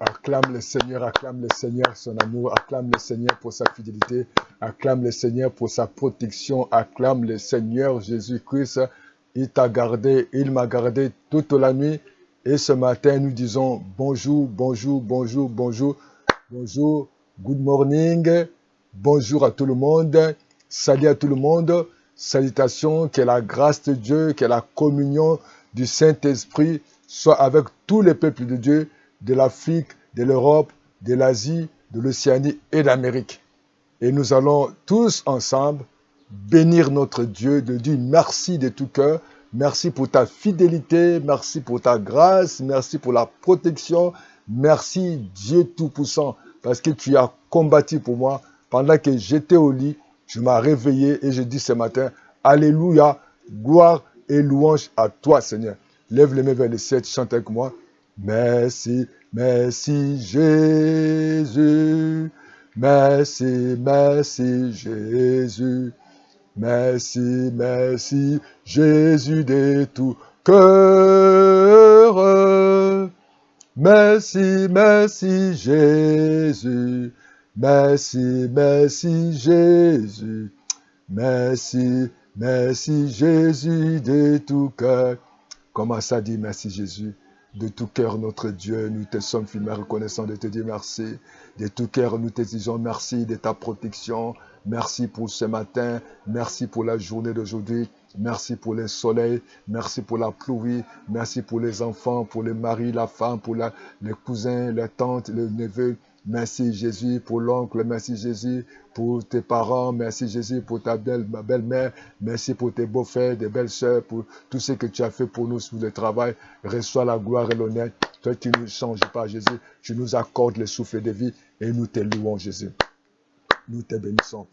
Acclame le Seigneur son amour, acclame le Seigneur pour sa fidélité, acclame le Seigneur pour sa protection, acclame le Seigneur Jésus-Christ. Il t'a gardé, il m'a gardé toute la nuit. Et ce matin, nous disons bonjour, bonjour, bonjour, bonjour, bonjour, good morning, bonjour à tout le monde, salut à tout le monde, salutations, que la grâce de Dieu, que la communion du Saint-Esprit soit avec tous les peuples de Dieu, de l'Afrique, de l'Europe, de l'Asie, de l'Océanie et d'Amérique. Et nous allons tous ensemble bénir notre Dieu, de dire merci de tout cœur, merci pour ta fidélité, merci pour ta grâce, merci pour la protection, merci Dieu Tout-Puissant, parce que tu as combattu pour moi pendant que j'étais au lit, je m'as réveillé et je dis ce matin, Alléluia, gloire et louange à toi Seigneur. Lève les mains vers le ciel, chante avec moi. Merci, merci Jésus, merci, merci Jésus, merci, merci Jésus de tout cœur. Merci, merci Jésus, merci, merci Jésus, merci, merci Jésus de tout cœur. Comment ça dit merci Jésus? De tout cœur, notre Dieu, nous te sommes finalement reconnaissants de te dire merci. De tout cœur, nous te disons merci de ta protection. Merci pour ce matin. Merci pour la journée d'aujourd'hui. Merci pour le soleil. Merci pour la pluie. Merci pour les enfants, pour les maris, la femme, pour les cousins, les tantes, les neveux. Merci Jésus pour l'oncle, merci Jésus pour tes parents, merci Jésus pour ma belle-mère, merci pour tes beaux-frères, tes belles-sœurs, pour tout ce que tu as fait pour nous sur le travail. Reçois la gloire et l'honneur. Toi qui ne changes pas Jésus, tu nous accordes le souffle de vie et nous te louons Jésus. Nous te bénissons,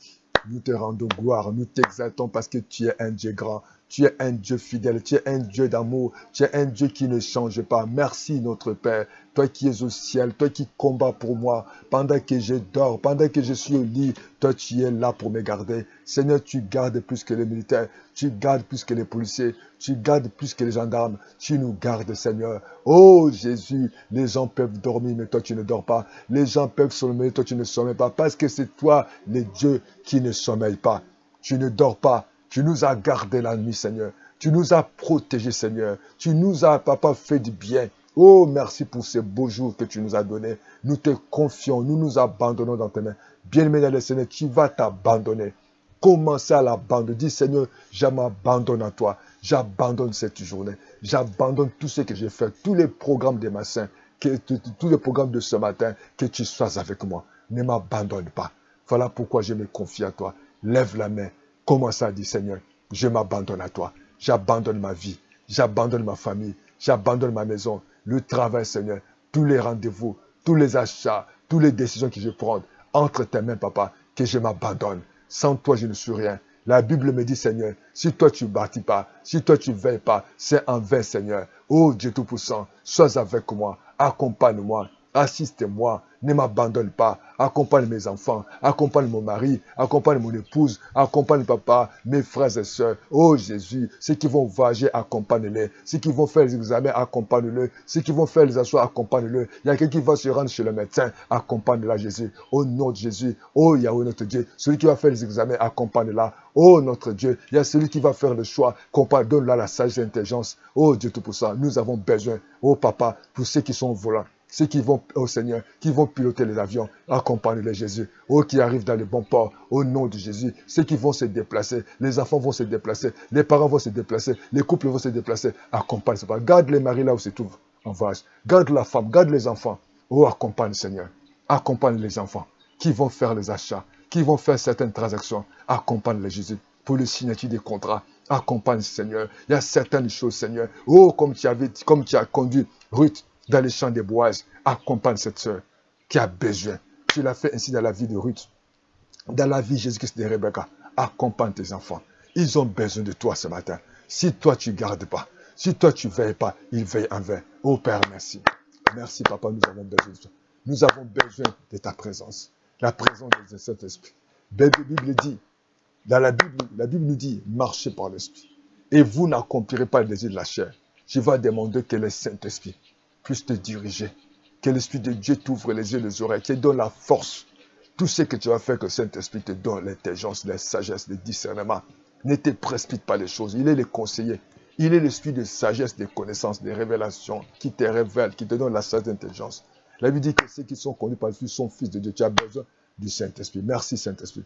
nous te rendons gloire, nous t'exaltons parce que tu es un Dieu grand. Tu es un Dieu fidèle, tu es un Dieu d'amour, tu es un Dieu qui ne change pas. Merci notre Père, toi qui es au ciel, toi qui combats pour moi, pendant que je dors, pendant que je suis au lit, toi tu es là pour me garder. Seigneur, tu gardes plus que les militaires, tu gardes plus que les policiers, tu gardes plus que les gendarmes, tu nous gardes Seigneur. Oh Jésus, les gens peuvent dormir, mais toi tu ne dors pas. Les gens peuvent sommeiller, toi tu ne sommeilles pas, parce que c'est toi, le Dieu, qui ne sommeille pas. Tu ne dors pas. Tu nous as gardés la nuit, Seigneur. Tu nous as protégés, Seigneur. Tu nous as, Papa, fait du bien. Oh, merci pour ces beaux jours que tu nous as donnés. Nous te confions, nous nous abandonnons dans tes mains. Bien-aimé le Seigneur, tu vas t'abandonner. Commencez à l'abandonner. Dis, Seigneur, je m'abandonne à toi. J'abandonne cette journée. J'abandonne tout ce que j'ai fait, tous les programmes de ma saint, tous les programmes de ce matin, que tu sois avec moi. Ne m'abandonne pas. Voilà pourquoi je me confie à toi. Lève la main. Commence à dire, Seigneur, je m'abandonne à toi. J'abandonne ma vie. J'abandonne ma famille. J'abandonne ma maison. Le travail, Seigneur. Tous les rendez-vous, tous les achats, toutes les décisions que je prends. Entre tes mains, Papa, que je m'abandonne. Sans toi, je ne suis rien. La Bible me dit, Seigneur, si toi tu ne bâtis pas, si toi tu ne veilles pas, c'est en vain, Seigneur. Oh Dieu Tout-Puissant, sois avec moi. Accompagne-moi. Assiste-moi, ne m'abandonne pas, accompagne mes enfants, accompagne mon mari, accompagne mon épouse, accompagne papa, mes frères et sœurs. Oh Jésus, ceux qui vont voyager, accompagne-les. Ceux qui vont faire les examens, accompagne-le. Ceux qui vont faire les assois, accompagne-le. Il y a quelqu'un qui va se rendre chez le médecin, accompagne-la Jésus. Au nom de Jésus, oh Yahweh notre Dieu, celui qui va faire les examens, accompagne-la. Oh notre Dieu, il y a celui qui va faire le choix, donne-la la sagesse et l'intelligence. Oh Dieu Tout-Puissant, nous avons besoin, oh Papa, pour ceux qui sont volants. Ceux qui vont, au Seigneur, qui vont piloter les avions, accompagne-les Jésus. Oh, qui arrivent dans les bons ports, au nom de Jésus. Ceux qui vont se déplacer, les enfants vont se déplacer, les parents vont se déplacer, les couples vont se déplacer. Accompagne, Seigneur. Garde les maris là où se trouvent en voyage. Garde la femme, garde les enfants. Oh, accompagne, Seigneur. Accompagne les enfants qui vont faire les achats, qui vont faire certaines transactions. Accompagne les Jésus pour le signature des contrats. Accompagne, Seigneur. Il y a certaines choses, Seigneur. Oh, comme tu as conduit Ruth dans les champs des Boaz, accompagne cette sœur qui a besoin. Tu l'as fait ainsi dans la vie de Ruth, dans la vie de Jésus-Christ de Rebecca. Accompagne tes enfants. Ils ont besoin de toi ce matin. Si toi tu ne gardes pas, si toi tu ne veilles pas, ils veillent en vain. Oh Père, merci. Merci Papa, nous avons besoin de toi. Nous avons besoin de ta présence. La présence de Saint-Esprit. La Bible dit, dans la Bible nous dit, marchez par l'Esprit. Et vous n'accomplirez pas le désir de la chair. Je vais demander que le Saint-Esprit puisse te diriger, Que l'Esprit de Dieu t'ouvre les yeux, les oreilles, qu'il te donne la force. Tout ce que tu vas faire, que le Saint-Esprit te donne l'intelligence, la sagesse, le discernement. Ne te précipite pas les choses. Il est le conseiller. Il est l'esprit de sagesse, de connaissance, de révélation qui te révèle, qui te donne la sagesse d'intelligence. La Bible dit que ceux qui sont conduits par le Fils sont fils de Dieu. Tu as besoin du Saint-Esprit. Merci Saint-Esprit.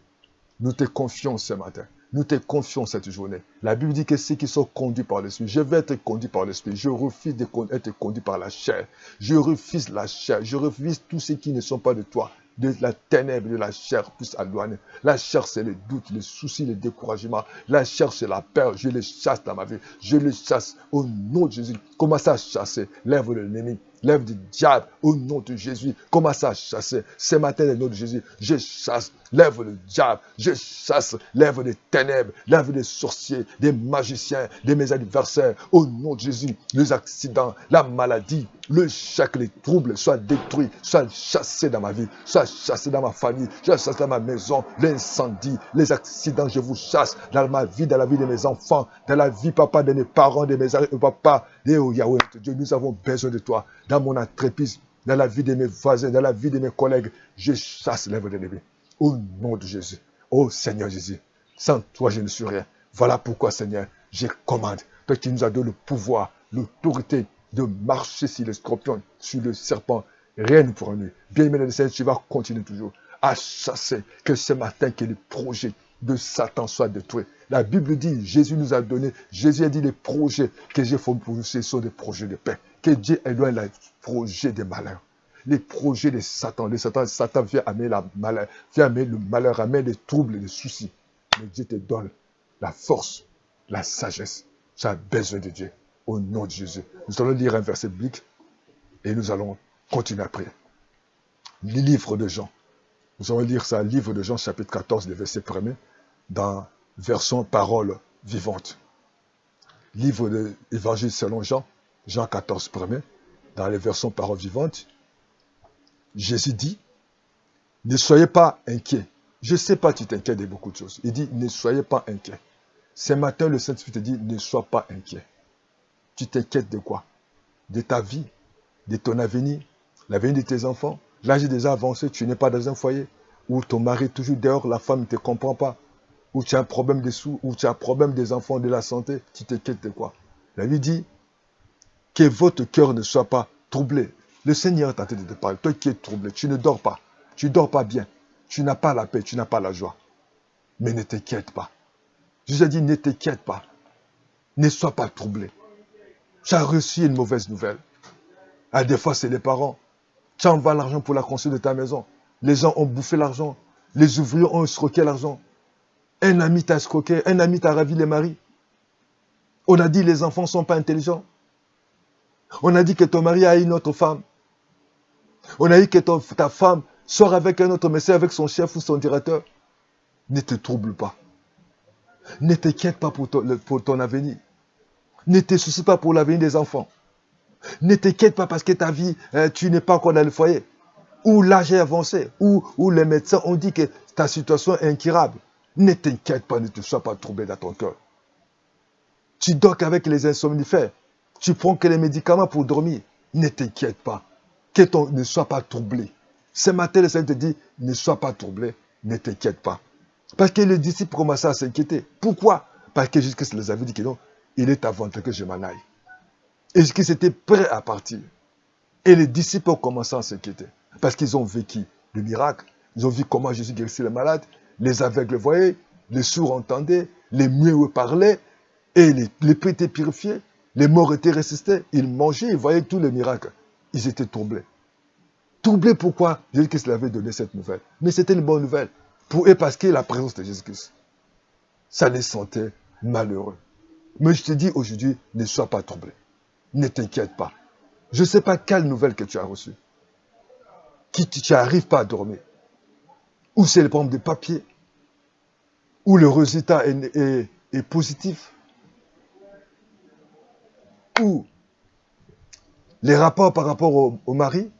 Nous te confions ce matin. Nous te confions cette journée. La Bible dit que ceux qui sont conduits par l'Esprit, je vais être conduit par l'Esprit. Je refuse d'être conduit par la chair. Je refuse la chair. Je refuse tous ceux qui ne sont pas de toi. De la ténèbre, de la chair, plus éloignée. La chair, c'est le doute, le souci, le découragement. La chair, c'est la peur. Je les chasse dans ma vie. Je les chasse au nom de Jésus. Commence à chasser l'œuvre de l'ennemi, l'œuvre du diable, au nom de Jésus. Commence à chasser. Ce matin, au nom de Jésus, je chasse l'œuvre du diable. Je chasse l'œuvre des ténèbres, l'œuvre des sorciers, des magiciens, de mes adversaires. Au nom de Jésus, les accidents, la maladie, le chèque, les troubles soient détruits, soient chassés dans ma vie, soient chassés dans ma famille, soient chassés dans ma maison, l'incendie, les accidents, je vous chasse dans ma vie, dans la vie de mes enfants, dans la vie, papa, de mes parents, de mes papa. Et oh Yahweh, Dieu, nous avons besoin de toi dans mon entreprise, dans la vie de mes voisins, dans la vie de mes collègues. Je chasse l'œuvre de l'ennemi. Au nom de Jésus. Oh Seigneur Jésus, sans toi, je ne suis rien. Voilà pourquoi, Seigneur, je commande. Toi qui nous as donné le pouvoir, l'autorité de marcher sur les scorpions, sur le serpent. Rien ne pourra nous. Bien-aimé le Seigneur, tu vas continuer toujours à chasser. Que ce matin, que les projets de Satan soient détruits. La Bible dit, Jésus nous a donné, Jésus a dit, les projets que j'ai formés pour vous, ce sont des projets de paix. Que Dieu éloigne les projets des malheurs. Les projets de Satan. Satan vient amener la malheur, vient amener le malheur, amener les troubles, les soucis. Mais Dieu te donne la force, la sagesse. Tu as besoin de Dieu. Au nom de Jésus. Nous allons lire un verset biblique et nous allons continuer à prier. Le livre de Jean. Nous allons lire ça, livre de Jean, chapitre 14, le verset 1er, dans version parole vivante. Livre de l'Évangile selon Jean, Jean 14, 1er, dans les versions parole vivante. Jésus dit, ne soyez pas inquiets. Je ne sais pas, tu t'inquiètes de beaucoup de choses. Il dit, ne soyez pas inquiets. Ce matin, le Saint-Esprit te dit, ne sois pas inquiet. Tu t'inquiètes de quoi? De ta vie, de ton avenir, l'avenir de tes enfants. L'âge est déjà avancé, tu n'es pas dans un foyer, où ton mari est toujours dehors, la femme ne te comprend pas, où tu as un problème des sous, où tu as un problème des enfants, de la santé, tu t'inquiètes de quoi? La Bible dit que votre cœur ne soit pas troublé. Le Seigneur est en train de te parler. Toi qui es troublé, tu ne dors pas. Tu ne dors pas bien. Tu n'as pas la paix, tu n'as pas la joie. Mais ne t'inquiète pas. Jésus a dit, ne t'inquiète pas. Ne sois pas troublé. Tu as reçu une mauvaise nouvelle. À des fois, c'est les parents. Tu envoies l'argent pour la construction de ta maison. Les gens ont bouffé l'argent. Les ouvriers ont escroqué l'argent. Un ami t'a escroqué. Un ami t'a ravi les maris. On a dit les enfants ne sont pas intelligents. On a dit que ton mari a une autre femme. On a dit que ta femme sort avec un autre, mais c'est avec son chef ou son directeur. Ne te trouble pas. Ne t'inquiète pas pour ton avenir. Ne te soucie pas pour l'avenir des enfants. Ne t'inquiète pas parce que ta vie, tu n'es pas encore dans le foyer. Ou l'âge est avancé. Ou les médecins ont dit que ta situation est incurable. Ne t'inquiète pas, ne te sois pas troublé dans ton cœur. Tu dors qu'avec les insomnifères. Tu prends que les médicaments pour dormir. Ne t'inquiète pas. Ne sois pas troublé. Ce matin, le Seigneur te dit, ne sois pas troublé, ne t'inquiète pas. Parce que les disciples commençaient à s'inquiéter. Pourquoi? Parce que Jésus-Christ les avait dit que non, il est avant que je m'en aille. Et Jésus-Christ était prêt à partir. Et les disciples ont commencé à s'inquiéter. Parce qu'ils ont vécu le miracle. Ils ont vu comment Jésus guérissait les malades. Les aveugles voyaient, les sourds entendaient, les muets parlaient, et les prêts étaient purifiés, les morts étaient ressuscités. Ils mangeaient, ils voyaient tous les miracles. Ils étaient troublés. Troublés pourquoi Jésus-Christ leur avait donné cette nouvelle. Mais c'était une bonne nouvelle. Pour eux, parce que la présence de Jésus-Christ, ça les sentait malheureux. Mais je te dis aujourd'hui, ne sois pas troublé. Ne t'inquiète pas. Je ne sais pas quelle nouvelle que tu as reçue. Tu n'arrives pas à dormir. Ou c'est le problème de papier. Ou le résultat est positif. Ou les rapports par rapport au mari.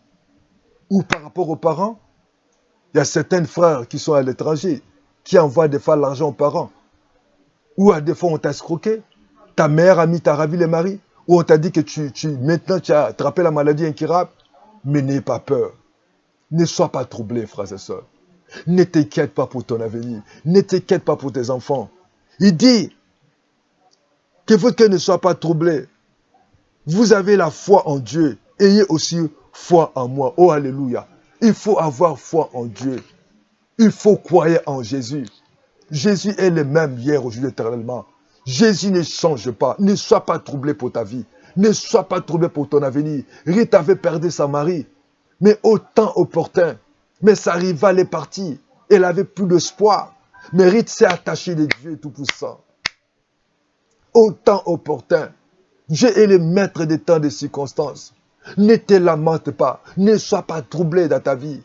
Ou par rapport aux parents. Il y a certains frères qui sont à l'étranger, qui envoient des fois l'argent aux parents. Ou à des fois on t'a escroqué. Ta meilleure amie t'a ravi les maris. Ou on t'a dit que maintenant tu as attrapé la maladie incurable. Mais n'aie pas peur. Ne sois pas troublé, frères et sœurs. Ne t'inquiète pas pour ton avenir. Ne t'inquiète pas pour tes enfants. Il dit que votre cœur ne soit pas troublé. Vous avez la foi en Dieu. Ayez aussi foi en moi. Oh, alléluia. Il faut avoir foi en Dieu. Il faut croire en Jésus. Jésus est le même hier, aujourd'hui, éternellement. Jésus ne change pas. Ne sois pas troublé pour ta vie. Ne sois pas troublé pour ton avenir. Rite avait perdu sa mari, mais au temps opportun. Mais sa rivale est partie. Elle avait plus d'espoir. Mais Rite s'est attaché de Dieu Tout-Puissant. Au temps opportun. Dieu est le maître des temps, des circonstances. Ne te lamente pas. Ne sois pas troublé dans ta vie.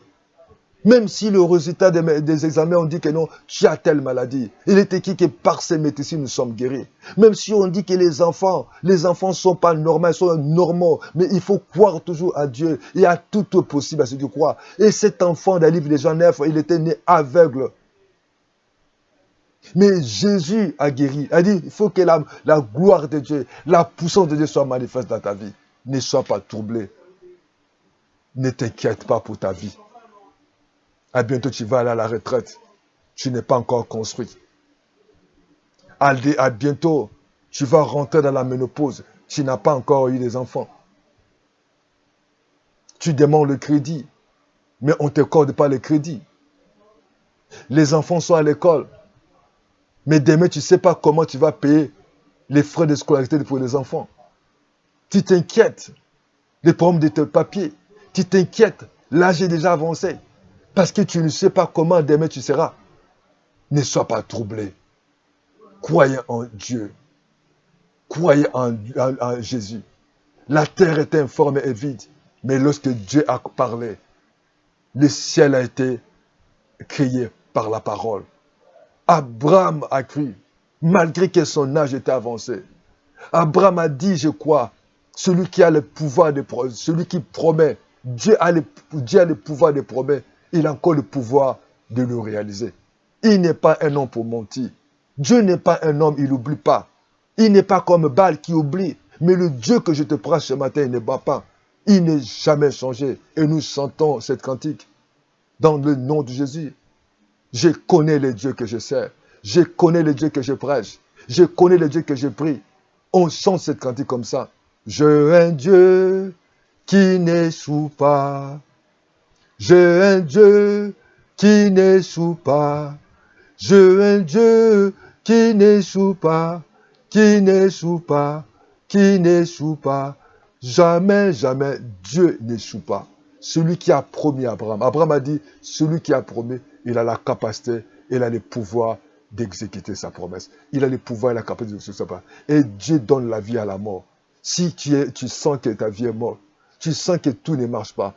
Même si le résultat des examens, on dit que non, tu as telle maladie. Il est écrit que par ces médecines, nous sommes guéris. Même si on dit que les enfants ne sont pas normaux, ils sont normaux. Mais il faut croire toujours à Dieu. Il y a tout possible à ce que croire. Et cet enfant d'un livre de Jean 9, il était né aveugle. Mais Jésus a guéri. Il a dit, il faut que la gloire de Dieu, la puissance de Dieu soit manifeste dans ta vie. Ne sois pas troublé. Ne t'inquiète pas pour ta vie. À bientôt, tu vas aller à la retraite. Tu n'es pas encore construit. À bientôt, tu vas rentrer dans la ménopause. Tu n'as pas encore eu des enfants. Tu demandes le crédit, mais on ne t'accorde pas le crédit. Les enfants sont à l'école, mais demain, tu ne sais pas comment tu vas payer les frais de scolarité pour les enfants. Tu t'inquiètes. Les problèmes de tes papiers. Tu t'inquiètes. L'âge est déjà avancé. Parce que tu ne sais pas comment demain tu seras. Ne sois pas troublé. Croyez en Dieu. Croyez en Jésus. La terre est informe et vide. Mais lorsque Dieu a parlé, le ciel a été créé par la parole. Abraham a cru, malgré que son âge était avancé. Abraham a dit, je crois, celui qui a le pouvoir de promettre, celui qui promet, Dieu a le pouvoir de promettre. Il a encore le pouvoir de le réaliser. Il n'est pas un homme pour mentir. Dieu n'est pas un homme, il n'oublie pas. Il n'est pas comme Baal qui oublie. Mais le Dieu que je te prêche ce matin, il ne bat pas. Il n'est jamais changé. Et nous chantons cette cantique dans le nom de Jésus. Je connais les dieux que je sers. Je connais les dieux que je prêche. Je connais les dieux que je prie. On chante cette cantique comme ça. Je un Dieu qui n'échoue pas. J'ai un Dieu qui n'échoue pas. J'ai un Dieu qui n'échoue pas, qui n'échoue pas, qui n'échoue pas. Jamais, jamais, Dieu n'échoue pas. Celui qui a promis Abraham. Abraham a dit, celui qui a promis, il a la capacité, il a le pouvoir d'exécuter sa promesse. Il a le pouvoir et la capacité d'exécuter sa promesse. Et Dieu donne la vie à la mort. Si tu sens que ta vie est morte, tu sens que tout ne marche pas,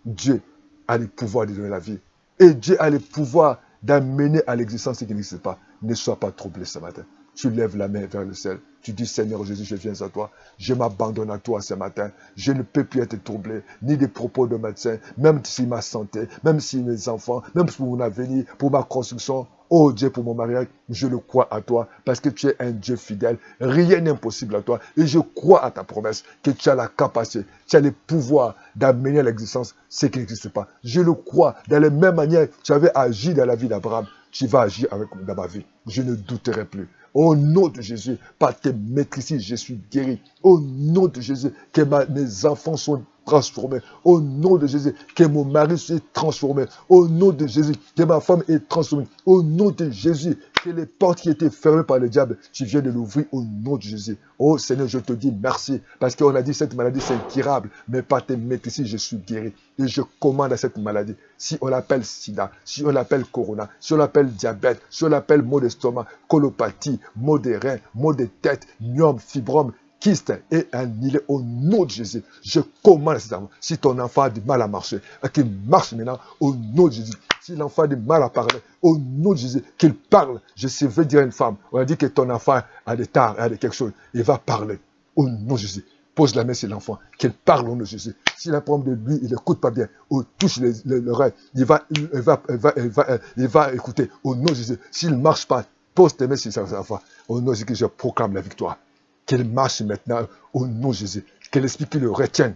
Dieu a le pouvoir de donner la vie. Et Dieu a le pouvoir d'amener à l'existence ce qui n'existe pas. Ne sois pas troublé ce matin. Tu lèves la main vers le ciel. Tu dis, Seigneur Jésus, je viens à toi. Je m'abandonne à toi ce matin. Je ne peux plus être troublé, ni des propos de médecins, même si ma santé, même si mes enfants, même pour mon avenir, pour ma construction. Oh Dieu, pour mon mariage, je le crois à toi, parce que tu es un Dieu fidèle. Rien n'est impossible à toi. Et je crois à ta promesse, que tu as la capacité, tu as le pouvoir d'amener à l'existence ce qui n'existe pas. Je le crois. De la même manière que tu avais agi dans la vie d'Abraham, tu vas agir dans ma vie. Je ne douterai plus. Au nom de Jésus, par tes maîtrises, je suis guéri. Au nom de Jésus, que mes enfants sont transformés. Au nom de Jésus, que mon mari soit transformé. Au nom de Jésus, que ma femme est transformée. Au nom de Jésus, que les portes qui étaient fermées par le diable, tu viens de l'ouvrir au nom de Jésus. Oh Seigneur, je te dis merci. Parce qu'on a dit cette maladie, c'est incurable. Mais par tes maîtrises, je suis guéri. Et je commande à cette maladie. Si on l'appelle sida, si on l'appelle corona, si on l'appelle diabète, si on l'appelle maux d'estomac, colopathie, maux des reins, maux de tête, myome, fibrome, kyste et annihilé au nom de Jésus. Je commande à cet enfant. Si ton enfant a du mal à marcher, qu'il marche maintenant au nom de Jésus. Si l'enfant a du mal à parler, au nom de Jésus, qu'il parle. Je veux dire à une femme, on a dit que ton enfant a des tares, a quelque chose. Il va parler au nom de Jésus. Pose la main sur l'enfant, qu'il parle au nom de Jésus. S'il a un problème de lui, il n'écoute pas bien, ou touche l'oreille, il va écouter au nom de Jésus. S'il ne marche pas, pose tes mains sur son enfant. Au nom de Jésus, je proclame la victoire. Qu'il marche maintenant au nom de Jésus. Que l'esprit qui le retienne,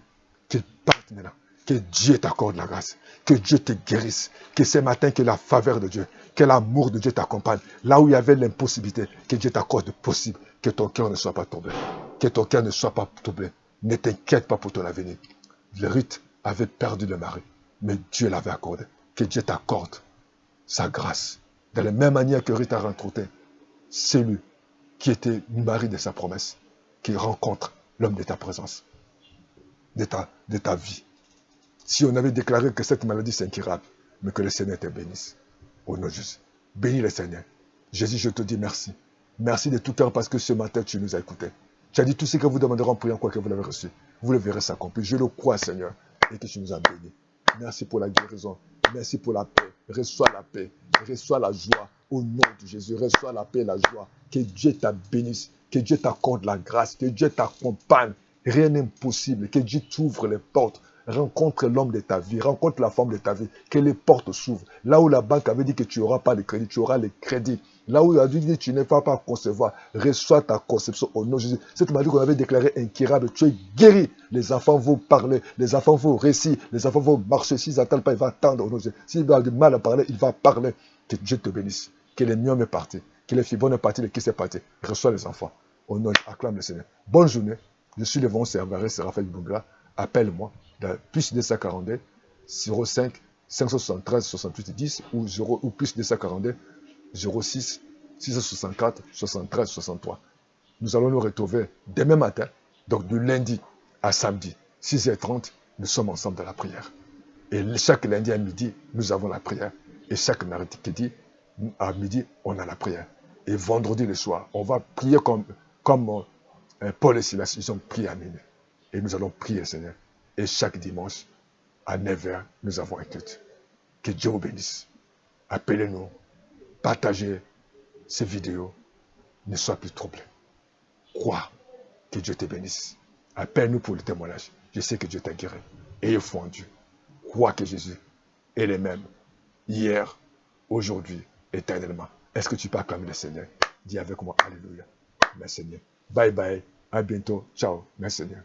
qu'il parte maintenant. Que Dieu t'accorde la grâce. Que Dieu te guérisse. Que ce matin, que la faveur de Dieu, que l'amour de Dieu t'accompagne. Là où il y avait l'impossibilité, que Dieu t'accorde le possible. Que ton cœur ne soit pas tombé. Que ton cœur ne soit pas tombé. Ne t'inquiète pas pour ton avenir. Ruth avait perdu le mari, mais Dieu l'avait accordé. Que Dieu t'accorde sa grâce. De la même manière que Ruth a rencontré celui qui était le mari de sa promesse, qui rencontre l'homme de ta présence, de ta vie. Si on avait déclaré que cette maladie c'est incurable, mais que le Seigneur te bénisse. Au nom de Jésus. Bénis le Seigneur. Jésus, je te dis merci. Merci de tout cœur parce que ce matin, tu nous as écoutés. Tu as dit tout ce que vous demanderez en priant, quoi que vous l'avez reçu. Vous le verrez s'accomplir. Je le crois, Seigneur, et que tu nous as bénis. Merci pour la guérison. Merci pour la paix. Reçois la paix. Reçois la joie. Au nom de Jésus, reçois la paix et la joie. Que Dieu t'a bénisse. Que Dieu t'accorde la grâce. Que Dieu t'accompagne. Rien n'est impossible. Que Dieu t'ouvre les portes. Rencontre l'homme de ta vie, rencontre la femme de ta vie, que les portes s'ouvrent. Là où la banque avait dit que tu n'auras pas de crédit, tu auras les crédits. Là où elle a dit que tu ne vas pas concevoir, reçois ta conception au nom de Jésus. Cette maladie qu'on avait déclarée incurable, tu es guéri. Les enfants vont parler, les enfants vont réciter, les enfants vont marcher. S'ils n'attendent pas, ils vont attendre au nom de Jésus. S'ils ont du mal à parler, il va parler. Que Dieu te bénisse. Que les miens est parti, que les filles bonnes parties, les qui c'est parti. Reçois les enfants. Au nom, acclame le Seigneur. Bonne journée. Je suis le bon serveur, c'est Raphaël Boungra. Appelle-moi. Plus 242 05 573 68 10 ou plus 242 06 664 73 63. Nous allons nous retrouver demain matin, donc de lundi à samedi, 6h30, nous sommes ensemble dans la prière. Et chaque lundi à midi, nous avons la prière. Et chaque mercredi à midi, on a la prière. Et vendredi le soir, on va prier comme Paul et Silas, ils ont prié à minuit. Et nous allons prier, Seigneur. Et chaque dimanche, à 9h, nous avons un culte. Que Dieu vous bénisse. Appelez-nous. Partagez ces vidéos. Ne sois plus troublé. Crois que Dieu te bénisse. Appelle-nous pour le témoignage. Je sais que Dieu t'a guéri. Ayez foi en Dieu. Crois que Jésus est le même. Hier, aujourd'hui, éternellement. Est-ce que tu peux acclamer le Seigneur? Dis avec moi, Alléluia. Merci Seigneur. Bye bye. À bientôt. Ciao. Merci Seigneur.